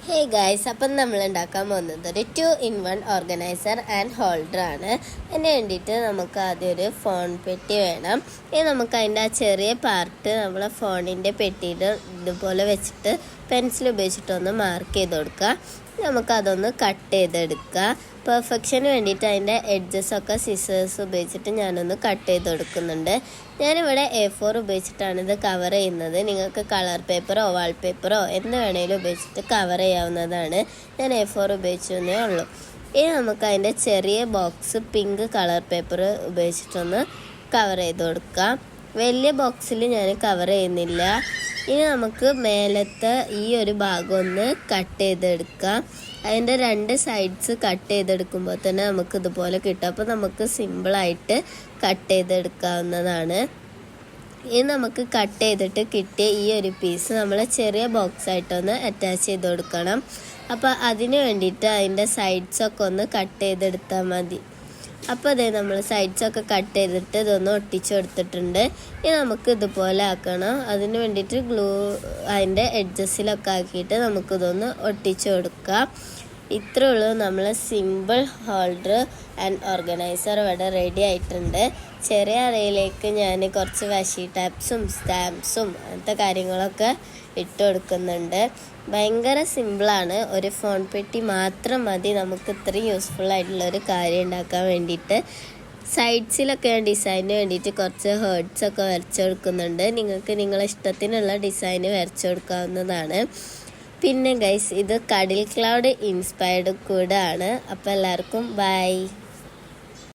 Hey guys, അപ്പം നമ്മൾ ഉണ്ടാക്കാൻ പോകുന്നത് ഒരു 2-in-1 ഓർഗനൈസർ ആൻഡ് ഹോൾഡർ ആണ്. അതിന് വേണ്ടിയിട്ട് നമുക്ക് ആദ്യം ഒരു ഫോൺ പെട്ടി വേണം. ഇനി നമുക്ക് അതിൻ്റെ ആ ചെറിയ പാർട്ട് നമ്മളെ ഫോണിൻ്റെ പെട്ടിയുടെ ഇതുപോലെ വെച്ചിട്ട് പെൻസിൽ ഉപയോഗിച്ചിട്ടൊന്ന് മാർക്ക് ചെയ്ത് കൊടുക്കുക. നമുക്കതൊന്ന് കട്ട് ചെയ്തെടുക്കുക. പെർഫെക്ഷന് വേണ്ടിയിട്ട് അതിൻ്റെ എഡ്ജസൊക്കെ സിസേഴ്സ് ഉപയോഗിച്ചിട്ട് ഞാനൊന്ന് കട്ട് ചെയ്ത് കൊടുക്കുന്നുണ്ട്. ഞാനിവിടെ A4 ഉപയോഗിച്ചിട്ടാണ് ഇത് കവർ ചെയ്യുന്നത്. നിങ്ങൾക്ക് കളർ പേപ്പറോ വാൾപേപ്പറോ എന്ത് വേണേലും ഉപയോഗിച്ചിട്ട് കവർ ചെയ്യാവുന്നതാണ്. ഞാൻ A4 ഉപയോഗിച്ചതേ ഉള്ളൂ. ഇനി നമുക്ക് അതിൻ്റെ ചെറിയ ബോക്സ് പിങ്ക് കളർ പേപ്പർ ഉപയോഗിച്ചിട്ടൊന്ന് കവർ ചെയ്ത് കൊടുക്കാം. വലിയ ബോക്സിൽ ഞാൻ കവർ ചെയ്യുന്നില്ല. ഇനി നമുക്ക് മേലത്തെ ഈ ഒരു ഭാഗം ഒന്ന് കട്ട് ചെയ്തെടുക്കാം. അതിൻ്റെ 2 സൈഡ്സ് കട്ട് ചെയ്തെടുക്കുമ്പോൾ തന്നെ നമുക്ക് ഇതുപോലെ കിട്ടും. അപ്പോൾ നമുക്ക് സിമ്പിളായിട്ട് കട്ട് ചെയ്തെടുക്കാവുന്നതാണ്. ഇനി നമുക്ക് കട്ട് ചെയ്തിട്ട് കിട്ടിയ ഈ ഒരു പീസ് നമ്മൾ ചെറിയ ബോക്സായിട്ടൊന്ന് അറ്റാച്ച് ചെയ്ത് കൊടുക്കണം. അപ്പോൾ അതിന് വേണ്ടിയിട്ട് അതിൻ്റെ സൈഡ്സൊക്കെ ഒന്ന് കട്ട് ചെയ്തെടുത്താൽ മതി. അപ്പോൾ അതേ നമ്മൾ സൈഡ്സൊക്കെ കട്ട് ചെയ്തിട്ട് ഇതൊന്ന് ഒട്ടിച്ചു കൊടുത്തിട്ടുണ്ട്. ഇനി നമുക്ക് ഇതുപോലെ ആക്കണം. അതിന് വേണ്ടിയിട്ട് ഗ്ലൂ അതിൻ്റെ എഡ്ജസിലൊക്കെ ആക്കിയിട്ട് നമുക്കിതൊന്ന് ഒട്ടിച്ചു കൊടുക്കാം. ഇത്രേ ഉള്ളൂ, നമ്മൾ സിമ്പിൾ ഹോൾഡർ ആൻഡ് ഓർഗനൈസർ ഇവിടെ റെഡി ആയിട്ടുണ്ട്. ചെറിയ അറയിലേക്ക് ഞാൻ കുറച്ച് വാഷി ടാപ്സും സ്റ്റാമ്പ്സും അങ്ങനത്തെ കാര്യങ്ങളൊക്കെ ഇട്ട് കൊടുക്കുന്നുണ്ട്. ഭയങ്കര സിമ്പിളാണ്. ഒരു ഫോൺ പെട്ടി മാത്രം മതി നമുക്ക് ഇത്രയും യൂസ്ഫുൾ ആയിട്ടുള്ളൊരു കാര്യം ഉണ്ടാക്കാൻ വേണ്ടിയിട്ട്. സൈഡ്സിലൊക്കെ ഞാൻ ഡിസൈനിന് വേണ്ടിയിട്ട് കുറച്ച് ഹേർട്സൊക്കെ വരച്ചു കൊടുക്കുന്നുണ്ട്. നിങ്ങൾക്ക് നിങ്ങളെ ഇഷ്ടത്തിനുള്ള ഡിസൈന് വരച്ചു കൊടുക്കാവുന്നതാണ്. പിന്നെ ഗൈസ്, ഇത് കടിൽ ക്ലൗഡ് ഇൻസ്പയർഡ് കൂടെ ആണ്. അപ്പോൾ എല്ലാവർക്കും ബൈ.